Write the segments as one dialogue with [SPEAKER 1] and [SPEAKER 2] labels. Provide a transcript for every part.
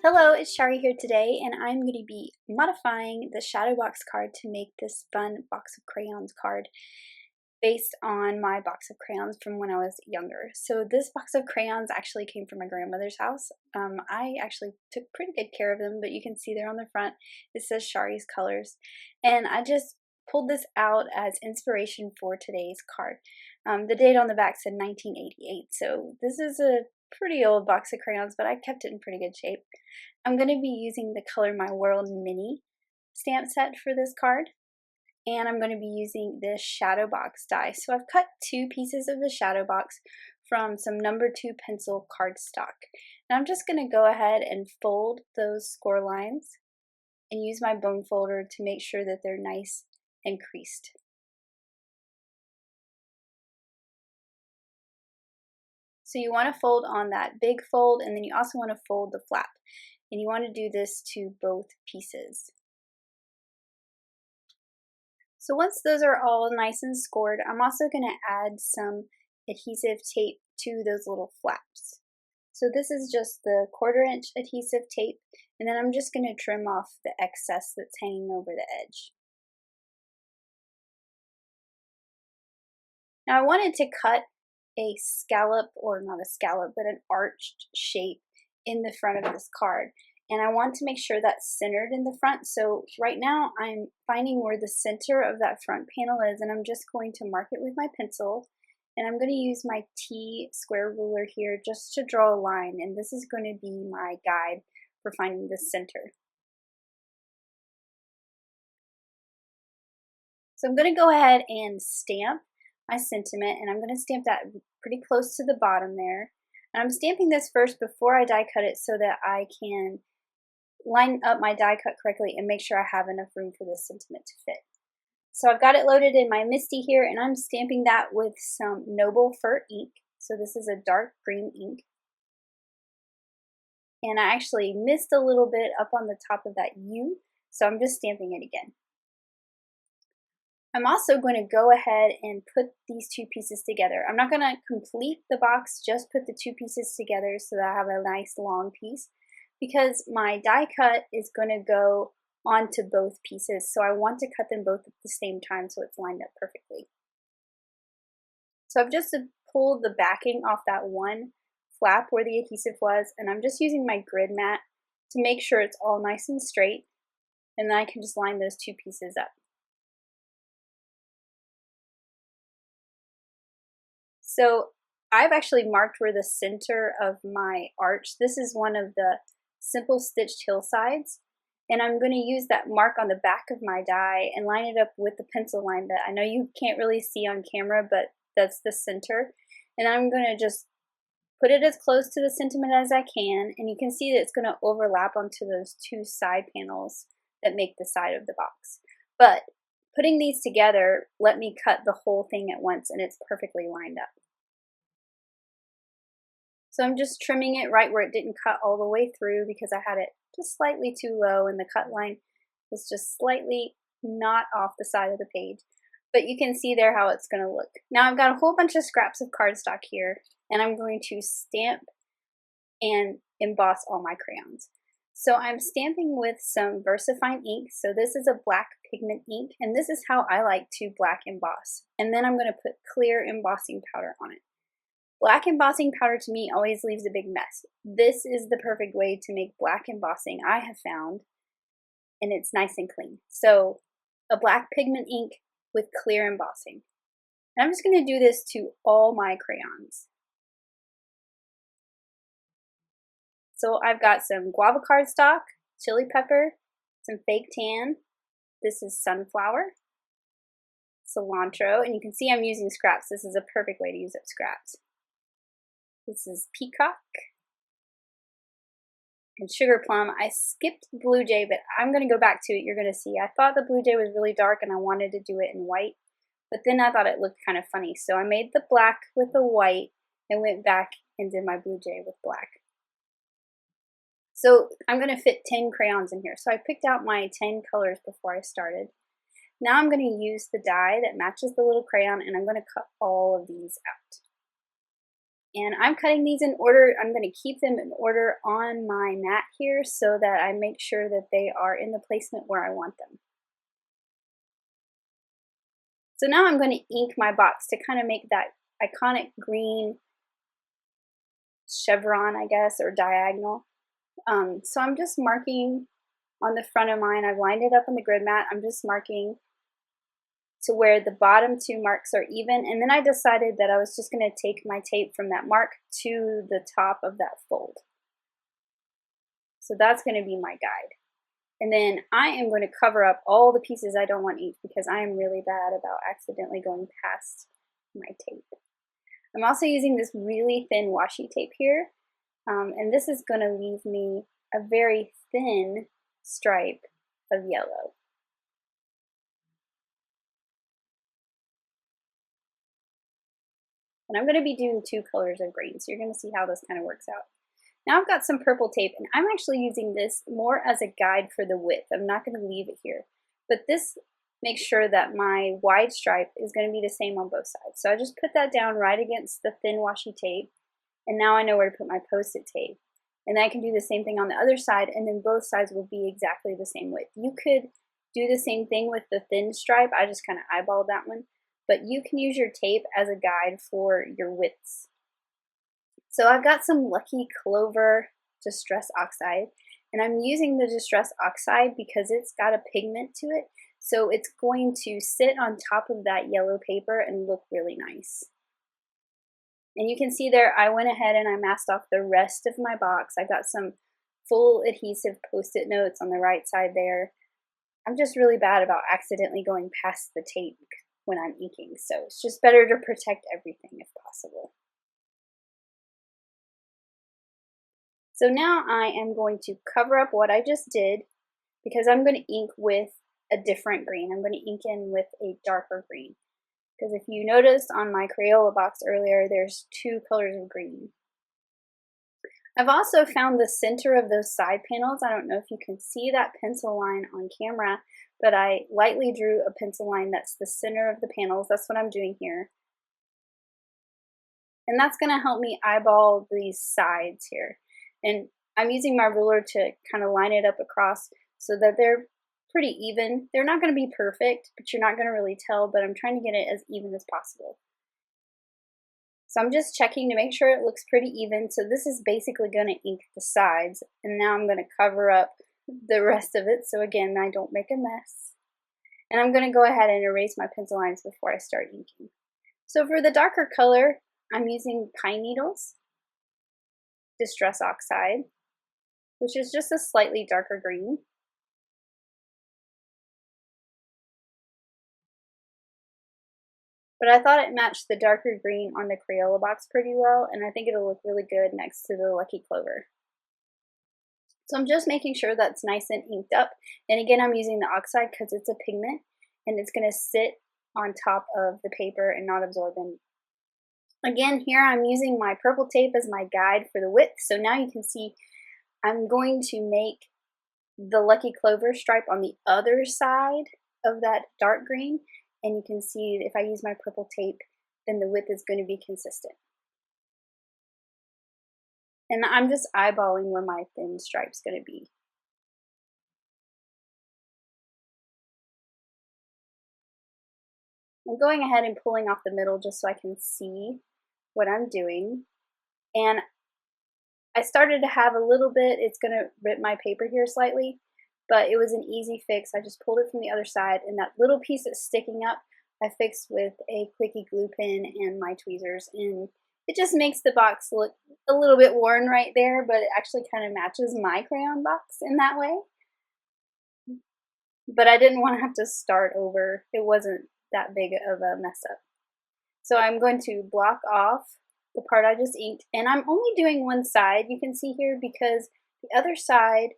[SPEAKER 1] Hello, it's Shari here today, and I'm going to be modifying the shadow box card to make this fun box of crayons card based on my box of crayons from when I was younger. So this box of crayons actually came from my grandmother's house. I actually took pretty good care of them, but you can see there on the front it says Shari's Colors, and I just pulled this out as inspiration for today's card. The date on the back said 1988, so this is a pretty old box of crayons, but I kept it in pretty good shape. I'm going to be using the Color My World mini stamp set for this card, and I'm going to be using this shadow box die. So I've cut two pieces of the shadow box from some number 2 pencil cardstock. Now I'm just going to go ahead and fold those score lines and use my bone folder to make sure that they're nice and creased. So you want to fold on that big fold, and then you also want to fold the flap. And you want to do this to both pieces. So once those are all nice and scored, I'm also going to add some adhesive tape to those little flaps. So this is just the 1/4 inch adhesive tape, and then I'm just going to trim off the excess that's hanging over the edge. Now I wanted to cut a scallop, or not a scallop, but an arched shape in the front of this card. And I want to make sure that's centered in the front. So right now I'm finding where the center of that front panel is, and I'm just going to mark it with my pencil. And I'm going to use my T square ruler here just to draw a line. And this is going to be my guide for finding the center. So I'm going to go ahead and stamp my sentiment, and I'm going to stamp that pretty close to the bottom there. And I'm stamping this first before I die cut it so that I can line up my die cut correctly and make sure I have enough room for this sentiment to fit. So I've got it loaded in my MISTI here, and I'm stamping that with some Noble Fur ink. So this is a dark green ink. And I actually missed a little bit up on the top of that U, so I'm just stamping it again. I'm also going to go ahead and put these two pieces together. I'm not going to complete the box, just put the two pieces together so that I have a nice long piece, because my die cut is going to go onto both pieces, so I want to cut them both at the same time so it's lined up perfectly. So I've just pulled the backing off that one flap where the adhesive was, and I'm just using my grid mat to make sure it's all nice and straight, and then I can just line those two pieces up. So I've actually marked where the center of my arch, this is one of the simple stitched hillsides, and I'm going to use that mark on the back of my die and line it up with the pencil line that I know you can't really see on camera, but that's the center. And I'm going to just put it as close to the sentiment as I can, and you can see that it's going to overlap onto those two side panels that make the side of the box. But putting these together let me cut the whole thing at once, and it's perfectly lined up. So I'm just trimming it right where it didn't cut all the way through, because I had it just slightly too low and the cut line was just slightly not off the side of the page. But you can see there how it's going to look. Now I've got a whole bunch of scraps of cardstock here, and I'm going to stamp and emboss all my crayons. So I'm stamping with some VersaFine ink. So this is a black pigment ink, and this is how I like to black emboss. And then I'm going to put clear embossing powder on it. Black embossing powder to me always leaves a big mess. This is the perfect way to make black embossing I have found, and it's nice and clean. So a black pigment ink with clear embossing. And I'm just going to do this to all my crayons. So I've got some Guava Cardstock, chili pepper, some fake tan. This is sunflower, cilantro, and you can see I'm using scraps. This is a perfect way to use up scraps. This is peacock and Sugarplum. I skipped Blue Jay, but I'm going to go back to it. You're going to see. I thought the Blue Jay was really dark and I wanted to do it in white, but then I thought it looked kind of funny. So I made the black with the white and went back and did my Blue Jay with black. So I'm going to fit 10 crayons in here. So I picked out my 10 colors before I started. Now I'm going to use the die that matches the little crayon, and I'm going to cut all of these out. And I'm cutting these in order. I'm going to keep them in order on my mat here so that I make sure that they are in the placement where I want them. So now I'm going to ink my box to kind of make that iconic green chevron, I guess, or diagonal. So I'm just marking on the front of mine. I've lined it up on the grid mat. I'm just marking to where the bottom two marks are even, and then I decided that I was just going to take my tape from that mark to the top of that fold. So that's going to be my guide. And then I am going to cover up all the pieces I don't want inked because I am really bad about accidentally going past my tape. I'm also using this really thin washi tape here, and this is going to leave me a very thin stripe of yellow. And I'm going to be doing 2 colors of green, so you're going to see how this kind of works out. Now I've got some purple tape, and I'm actually using this more as a guide for the width. I'm not going to leave it here. But this makes sure that my wide stripe is going to be the same on both sides. So I just put that down right against the thin washi tape, and now I know where to put my post-it tape. And then I can do the same thing on the other side, and then both sides will be exactly the same width. You could do the same thing with the thin stripe. I just kind of eyeballed that one. But you can use your tape as a guide for your widths. So I've got some Lucky Clover Distress Oxide, and I'm using the Distress Oxide because it's got a pigment to it, so it's going to sit on top of that yellow paper and look really nice. And you can see there, I went ahead and I masked off the rest of my box. I got some full adhesive post-it notes on the right side there. I'm just really bad about accidentally going past the tape when I'm inking, so it's just better to protect everything if possible. So now I am going to cover up what I just did because I'm going to ink with a different green. I'm going to ink in with a darker green because if you noticed on my Crayola box earlier, there's 2 colors of green. I've also found the center of those side panels. I don't know if you can see that pencil line on camera, but I lightly drew a pencil line that's the center of the panels. That's what I'm doing here. And that's going to help me eyeball these sides here. And I'm using my ruler to kind of line it up across so that they're pretty even. They're not going to be perfect, but you're not going to really tell, but I'm trying to get it as even as possible. So I'm just checking to make sure it looks pretty even. So this is basically going to ink the sides, and now I'm going to cover up the rest of it so again I don't make a mess. And I'm going to go ahead and erase my pencil lines before I start inking. So for the darker color, I'm using pine needles, Distress Oxide, which is just a slightly darker green. But I thought it matched the darker green on the Crayola box pretty well, and I think it'll look really good next to the Lucky Clover. So I'm just making sure that's nice and inked up. And again, I'm using the oxide because it's a pigment, and it's going to sit on top of the paper and not absorb in. Again, here I'm using my purple tape as my guide for the width. So now you can see I'm going to make the Lucky Clover stripe on the other side of that dark green. And you can see if I use my purple tape, then the width is going to be consistent. And I'm just eyeballing where my thin stripe's going to be. I'm going ahead and pulling off the middle just so I can see what I'm doing. And I started to have a little bit, it's going to rip my paper here slightly, but it was an easy fix. I just pulled it from the other side, and that little piece that's sticking up, I fixed with a quickie glue pen and my tweezers, and it just makes the box look a little bit worn right there, but it actually kind of matches my crayon box in that way. But I didn't want to have to start over. It wasn't that big of a mess up. So I'm going to block off the part I just inked, and I'm only doing one side, you can see here, because the other side,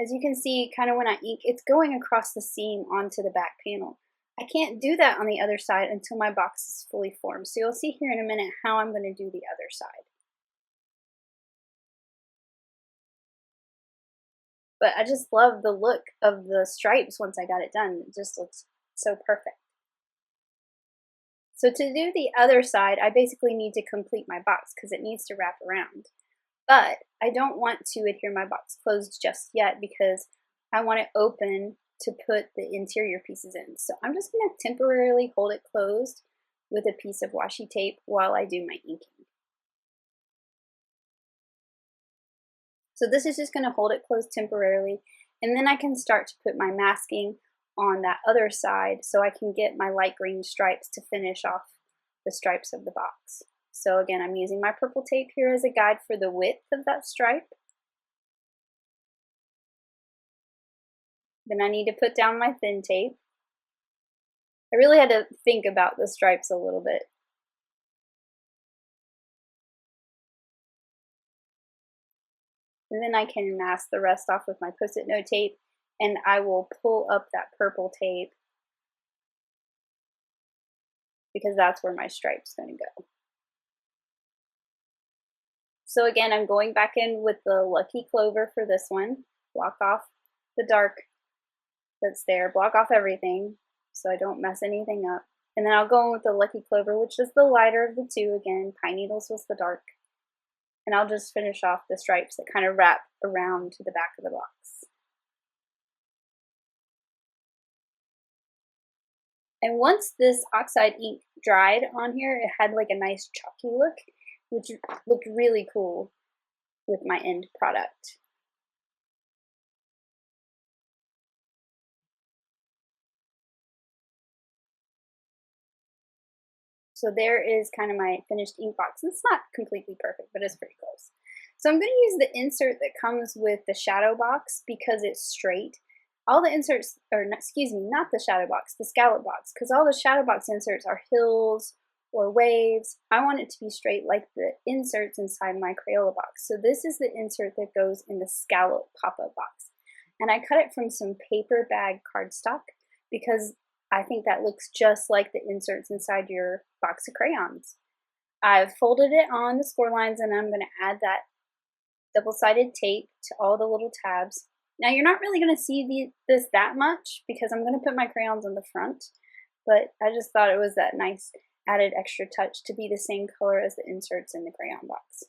[SPEAKER 1] as you can see, kind of when I ink, it's going across the seam onto the back panel. I can't do that on the other side until my box is fully formed. So you'll see here in a minute how I'm going to do the other side. But I just love the look of the stripes once I got it done. It just looks so perfect. So to do the other side, I basically need to complete my box because it needs to wrap around. But I don't want to adhere my box closed just yet because I want it open to put the interior pieces in. So I'm just going to temporarily hold it closed with a piece of washi tape while I do my inking. So this is just going to hold it closed temporarily, and then I can start to put my masking on that other side so I can get my light green stripes to finish off the stripes of the box. So again, I'm using my purple tape here as a guide for the width of that stripe. Then I need to put down my thin tape. I really had to think about the stripes a little bit. And then I can mask the rest off with my Post-it note tape, and I will pull up that purple tape because that's where my stripe's going to go. So again, I'm going back in with the Lucky Clover for this one. Block off the dark that's there, block off everything so I don't mess anything up. And then I'll go in with the Lucky Clover, which is the lighter of the two. Again, Pine Needles was the dark. And I'll just finish off the stripes that kind of wrap around to the back of the box. And once this oxide ink dried on here, it had like a nice chalky look, which looked really cool with my end product. So there is kind of my finished ink box. It's not completely perfect, but it's pretty close. So I'm going to use the insert that comes with the shadow box because it's straight. All the inserts, or excuse me, not the shadow box, the scallop box, because all the shadow box inserts are hills or waves. I want it to be straight like the inserts inside my Crayola box. So this is the insert that goes in the scallop pop-up box. And I cut it from some paper bag cardstock because I think that looks just like the inserts inside your box of crayons. I've folded it on the score lines, and I'm going to add that double-sided tape to all the little tabs. Now you're not really going to see this that much because I'm going to put my crayons on the front, but I just thought it was that nice added extra touch to be the same color as the inserts in the crayon box.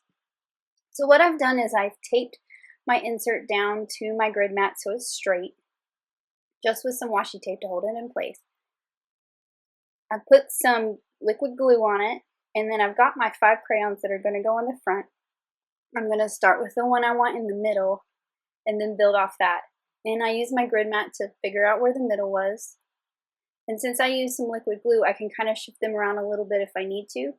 [SPEAKER 1] So what I've done is I've taped my insert down to my grid mat so it's straight, just with some washi tape to hold it in place. I put some liquid glue on it, and then I've got my 5 crayons that are going to go on the front. I'm going to start with the one I want in the middle and then build off that. And I use my grid mat to figure out where the middle was. And since I use some liquid glue, I can kind of shift them around a little bit if I need to.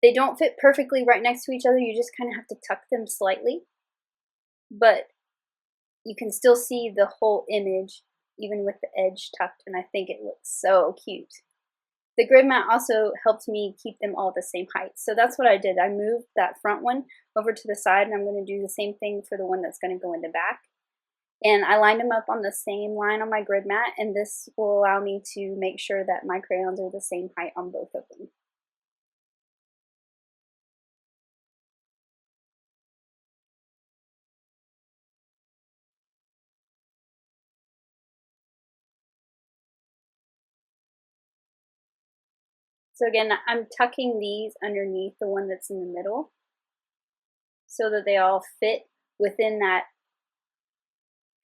[SPEAKER 1] They don't fit perfectly right next to each other. You just kind of have to tuck them slightly. But you can still see the whole image, even with the edge tucked, and I think it looks so cute. The grid mat also helped me keep them all the same height. So that's what I did. I moved that front one over to the side, and I'm going to do the same thing for the one that's going to go in the back. And I lined them up on the same line on my grid mat, and this will allow me to make sure that my crayons are the same height on both of them. So again, I'm tucking these underneath the one that's in the middle so that they all fit within that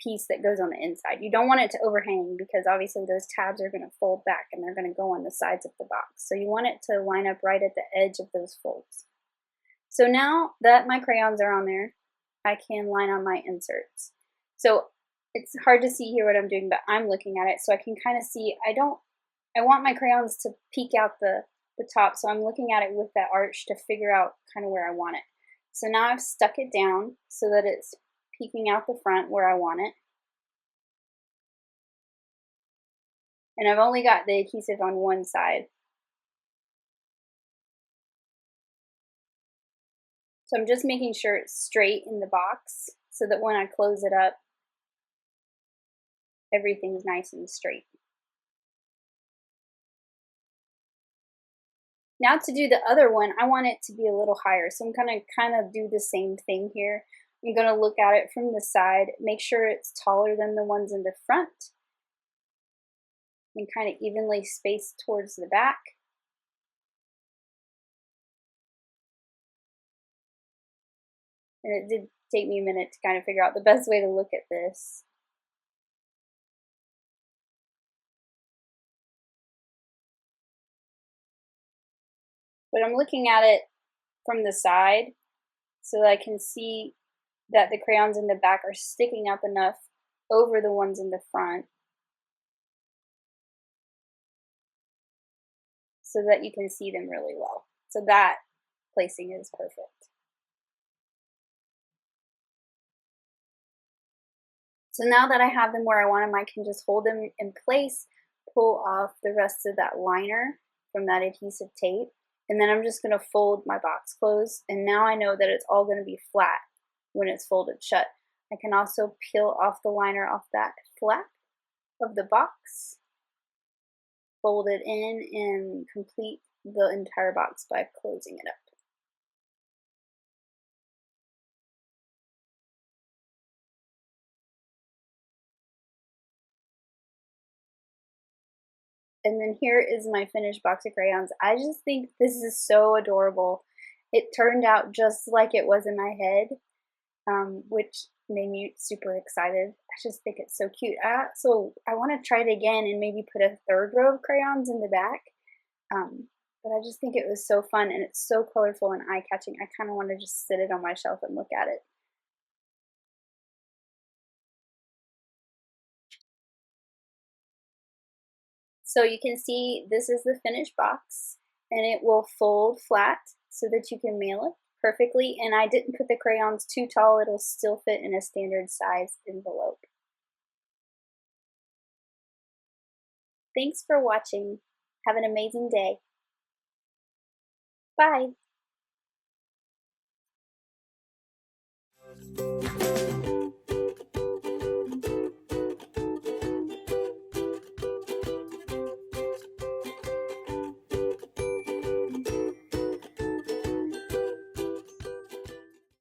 [SPEAKER 1] piece that goes on the inside. You don't want it to overhang because obviously those tabs are going to fold back and they're going to go on the sides of the box. So you want it to line up right at the edge of those folds. So now that my crayons are on there, I can line on my inserts. So it's hard to see here what I'm doing, but I'm looking at it so I can kind of see. I want my crayons to peek out the top, so I'm looking at it with that arch to figure out kind of where I want it. So now I've stuck it down so that it's peeking out the front where I want it. And I've only got the adhesive on one side. So I'm just making sure it's straight in the box so that when I close it up, everything's nice and straight. Now to do the other one, I want it to be a little higher. So I'm going to kind of do the same thing here. I'm going to look at it from the side, make sure it's taller than the ones in the front, and kind of evenly spaced towards the back. And it did take me a minute to kind of figure out the best way to look at this. But I'm looking at it from the side so that I can see that the crayons in the back are sticking up enough over the ones in the front so that you can see them really well. So that placing is perfect. So now that I have them where I want them, I can just hold them in place, pull off the rest of that liner from that adhesive tape, and then I'm just going to fold my box closed, and now I know that it's all going to be flat when it's folded shut. I can also peel off the liner off that flap of the box, fold it in, and complete the entire box by closing it up. And then here is my finished box of crayons. I just think this is so adorable. It turned out just like it was in my head, which made me super excited. I just think it's so cute. So I want to try it again and maybe put a third row of crayons in the back. But I just think it was so fun, and it's so colorful and eye-catching. I kind of want to just sit it on my shelf and look at it. So you can see this is the finished box, and it will fold flat so that you can mail it perfectly. And I didn't put the crayons too tall, it'll still fit in a standard size envelope. Thanks for watching. Have an amazing day. Bye.